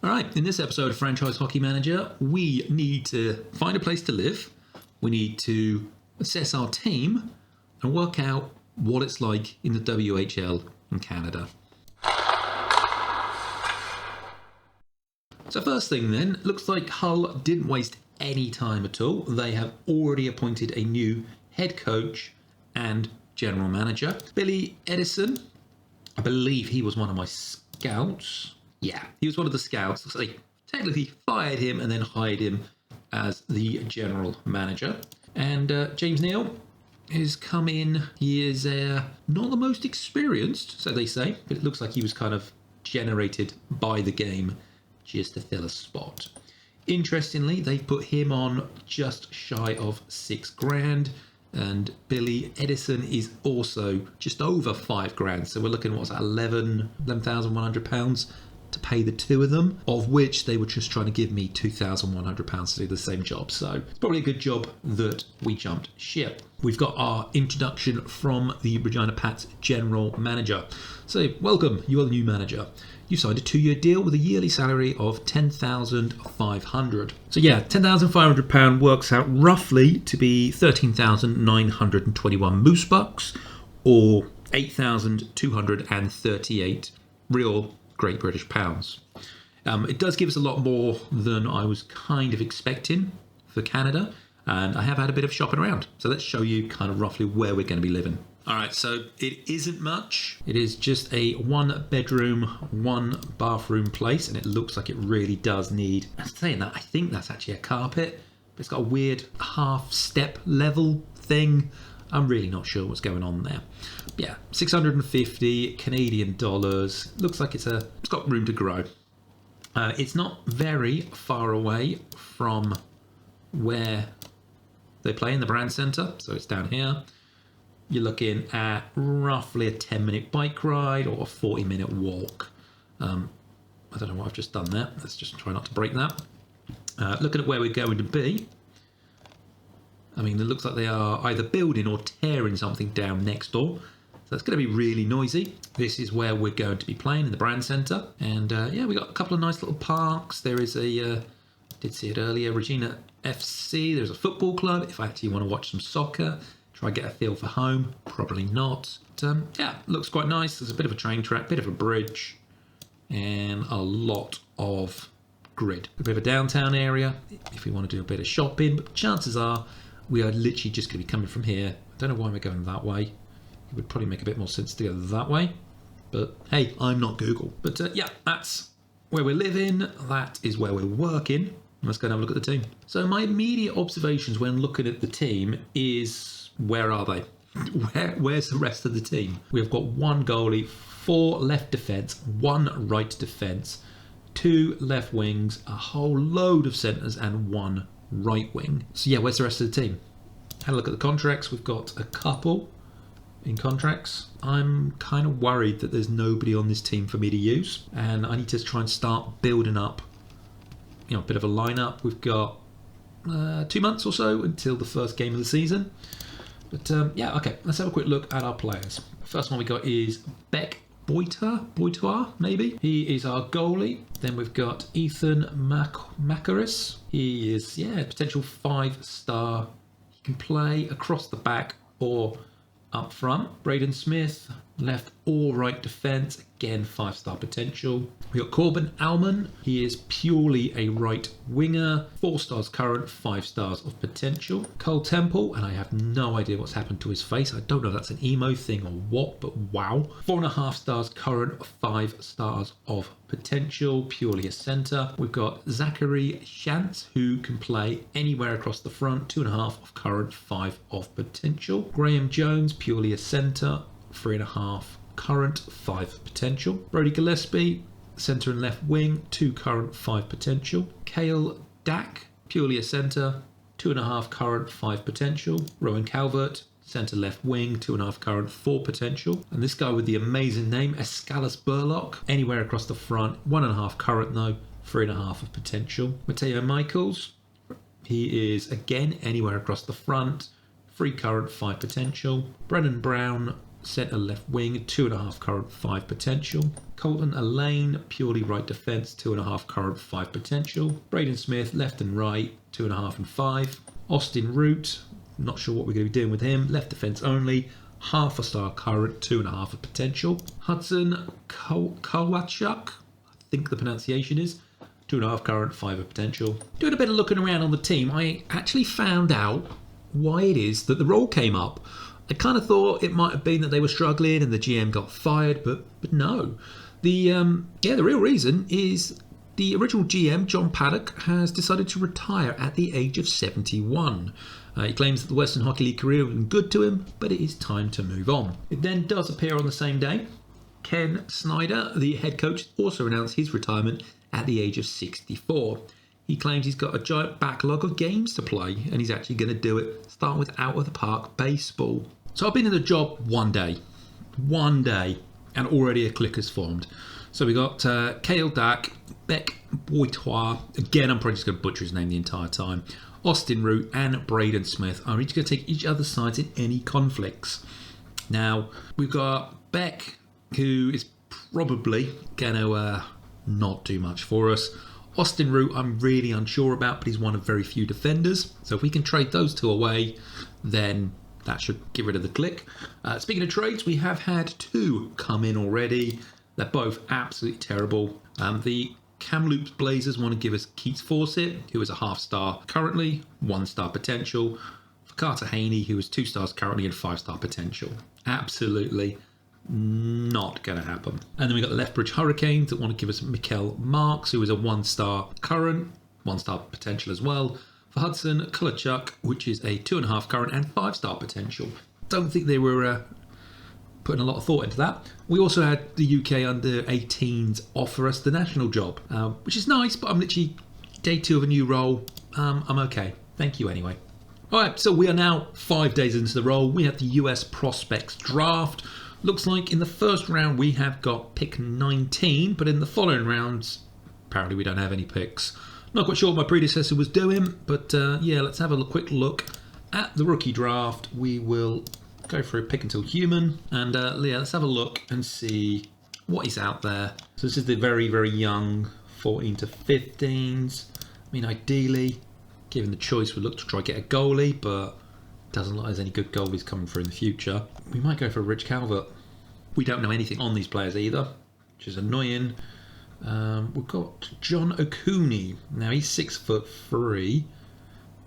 All right, in this episode of Franchise Hockey Manager, we need to find a place to live, we need to assess our team, and work out what it's like in the WHL in Canada. So first thing then, looks like Hull didn't waste any time at all. They have already appointed a new head coach and general manager. Billy Edison, I believe he was one of my scouts. Yeah, he was one of the scouts. So they technically fired him and then hired him as the general manager. And James Neal has come in. He is not the most experienced, so they say, but it looks like he was kind of generated by the game just to fill a spot. Interestingly, they put him on just shy of $6,000. And Billy Edison is also just over $5,000. So we're looking at what's that, £11,100 to pay the two of them, of which they were just trying to give me £2,100 to do the same job. So it's probably a good job that we jumped ship. We've got our introduction from the Regina Pats general manager. So welcome, you are the new manager. You signed a 2-year deal with a yearly salary of $10,500. So yeah, £10,500 works out roughly to be 13,921 moose bucks, or 8,238 real Great British pounds. It does give us a lot more than I was kind of expecting for Canada, and I have had a bit of shopping around. So let's show you kind of roughly where we're going to be living. All right, so it isn't much. It is just a 1-bedroom, 1-bathroom place, and it looks like it really does need, I'm saying that, I think that's actually a carpet, but it's got a weird half-step level thing. I'm really not sure what's going on there. Yeah, 650 Canadian dollars. Looks like it's got room to grow. It's not very far away from where they play in the brand centre, so it's down here. You're looking at roughly a 10-minute bike ride or a 40-minute walk. I don't know what I've just done there. Let's just try not to break that. Looking at where we're going to be, I mean, it looks like they are either building or tearing something down next door. So it's going to be really noisy. This is where we're going to be playing, in the brand centre. And yeah, we got a couple of nice little parks. There is a, did see it earlier, Regina FC. There's a football club. If I actually want to watch some soccer, try and get a feel for home, probably not. But yeah, looks quite nice. There's a bit of a train track, bit of a bridge, and a lot of grid. A bit of a downtown area if we want to do a bit of shopping, but chances are we are literally just going to be coming from here. I don't know why we're going that way. It would probably make a bit more sense to go that way, but hey, I'm not Google. But yeah, that's where we're living. That is where we're working. Let's go and have a look at the team. So my immediate observations when looking at the team is, where are they? Where's the rest of the team? We've got 1 goalie, 4 left defence, 1 right defence, 2 left wings, a whole load of centres, and 1 right wing. So yeah, where's the rest of the team? Had a look at the contracts. We've got a couple in contracts. I'm kind of worried that there's nobody on this team for me to use, and I need to try and start building up, a bit of a lineup. We've got 2 months or so until the first game of the season. But yeah, okay, let's have a quick look at our players. First one we got is Beck Boitoir, maybe. He is our goalie. Then we've got Ethan Macaris. He is, potential 5-star. He can play across the back or up front. Braden Smith, left or right defence. Again, 5-star potential. We got Corbin Alman. He is purely a right winger. 4 stars current, 5 stars of potential. Cole Temple, and I have no idea what's happened to his face. I don't know if that's an emo thing or what, but wow. 4.5 stars current, 5 stars of potential, purely a centre. We've got Zachary Shantz, who can play anywhere across the front. 2.5 of current, 5 of potential. Graham Jones, purely a centre. 3.5 current, 5 potential. Brody Gillespie, centre and left wing, 2 current, 5 potential. Cale Dack, purely a centre, 2.5 current, 5 potential. Rowan Calvert, centre left wing, 2.5 current, 4 potential. And this guy with the amazing name, Escalus Burlock, anywhere across the front, 1.5 current though, 3.5 of potential. Mateo Michaels, he is again anywhere across the front, 3 current, 5 potential. Brennan Brown, centre left wing, 2.5 current, 5 potential. Colton Elaine, purely right defence, 2.5 current, 5 potential. Braden Smith, left and right, 2.5 and 5. Austin Root, not sure what we're going to be doing with him, left defence only, 1/2 star current, 2.5 of potential. Hudson Kowachuk, I think the pronunciation is, 2.5 current, 5 of potential. Doing a bit of looking around on the team, I actually found out why it is that the role came up. I kind of thought it might have been that they were struggling and the GM got fired, but no. The real reason is the original GM, John Paddock, has decided to retire at the age of 71. He claims that the Western Hockey League career has been good to him, but it is time to move on. It then does appear on the same day. Ken Snyder, the head coach, also announced his retirement at the age of 64. He claims he's got a giant backlog of games to play, and he's actually going to do it, start with out of the park baseball. So I've been in the job one day, and already a click has formed. So we got Cale Dack, Beck Boitois, again I'm probably just going to butcher his name the entire time, Austin Root and Braden Smith are each going to take each other's sides in any conflicts. Now we've got Beck, who is probably going to not do much for us. Austin Root I'm really unsure about, but he's one of very few defenders. So if we can trade those two away, then that should get rid of the click. Speaking of trades, we have had 2 come in already. They're both absolutely terrible. The Kamloops Blazers want to give us Keats Fawcett, who is a 1/2 star currently, 1 star potential. For Carter Haney, who is 2 stars currently and 5 star potential. Absolutely not going to happen. And then we got the Lethbridge Hurricanes that want to give us Mikkel Marks, who is a 1 star current, 1 star potential as well. For Hudson Kulachuk, which is a 2.5 current and 5 star potential. Don't think they were putting a lot of thought into that. We also had the UK under 18s offer us the national job, which is nice, but I'm literally day 2 of a new role. I'm okay. Thank you anyway. All right, so we are now 5 days into the role. We have the US Prospects Draft. Looks like in the first round we have got pick 19, but in the following rounds, apparently we don't have any picks. Not quite sure what my predecessor was doing, but yeah, let's have a quick look at the rookie draft. We will go through pick until human, and yeah, let's have a look and see what is out there. So this is the very, very young 14 to 15s. I mean, ideally, given the choice, we'd look to try to get a goalie, but it doesn't look like there's any good goalies coming through in the future. We might go for Rich Calvert. We don't know anything on these players either, which is annoying. We've got John O'Cooney. Now he's 6'3".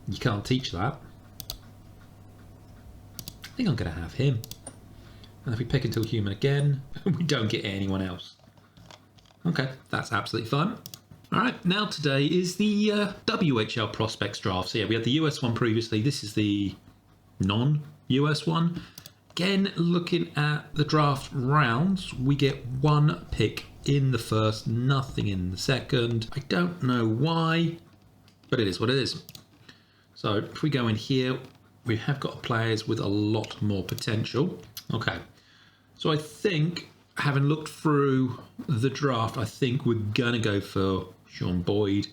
You can't teach that. I think I'm going to have him. And if we pick until human again, we don't get anyone else. Okay, that's absolutely fine. All right, now today is the WHL Prospects Draft. So yeah, we had the US one previously. This is the non-US one. Again, looking at the draft rounds, we get 1 pick in the first, nothing in the second. I don't know why, but it is what it is. So if we go in here, we have got players with a lot more potential. Okay, so I think, having looked through the draft, I think we're going to go for Sean Boyd.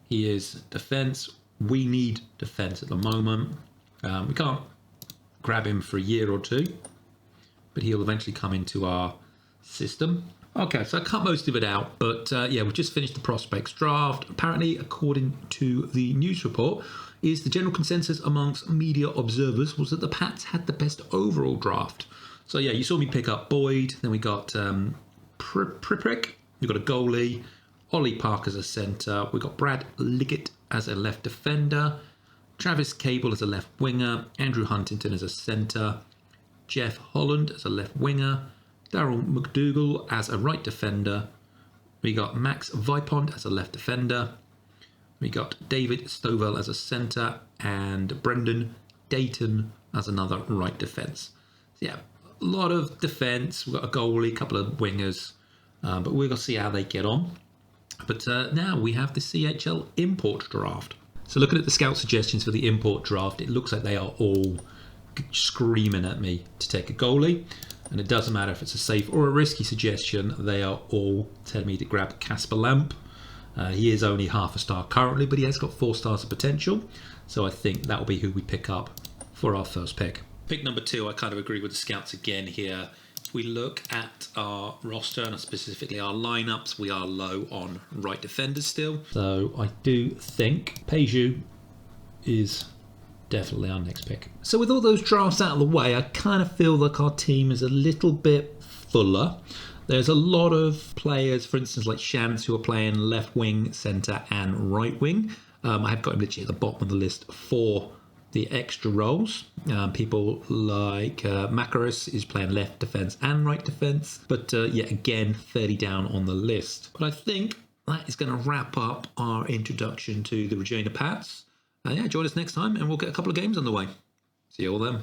He is defense. We need defense at the moment. We can't grab him for a year or 2, but he'll eventually come into our system. Okay, so I cut most of it out, but yeah, we've just finished the prospects draft. Apparently, according to the news report, is the general consensus amongst media observers was that the Pats had the best overall draft. So yeah, you saw me pick up Boyd, then we got Priprick, we got a goalie, Ollie Park as a centre, we got Brad Liggett as a left defender, Travis Cable as a left winger, Andrew Huntington as a centre, Jeff Holland as a left winger, Daryl McDougall as a right defender, we got Max Vipond as a left defender, we got David Stovall as a centre, and Brendan Dayton as another right defence. So yeah, a lot of defence. We've got a goalie, a couple of wingers, but we're going to see how they get on. But now we have the CHL import draft. So looking at the scout suggestions for the import draft, it looks like they are all screaming at me to take a goalie. And it doesn't matter if it's a safe or a risky suggestion, they are all telling me to grab Casper Lamp. He is only half a star currently, but he has got 4 stars of potential. So I think that will be who we pick up for our first pick. Pick number 2, I kind of agree with the scouts again here. If we look at our roster and specifically our lineups, we are low on right defenders still. So I do think Peju is definitely our next pick. So with all those drafts out of the way, I kind of feel like our team is a little bit fuller. There's a lot of players, for instance, like Shantz, who are playing left wing, centre and right wing. I have got him literally at the bottom of the list for the extra roles. People like Macaris is playing left defence and right defence, but yet again 30 down on the list. But I think that is going to wrap up our introduction to the Regina Pats. Yeah, join us next time and we'll get a couple of games on the way. See you all then.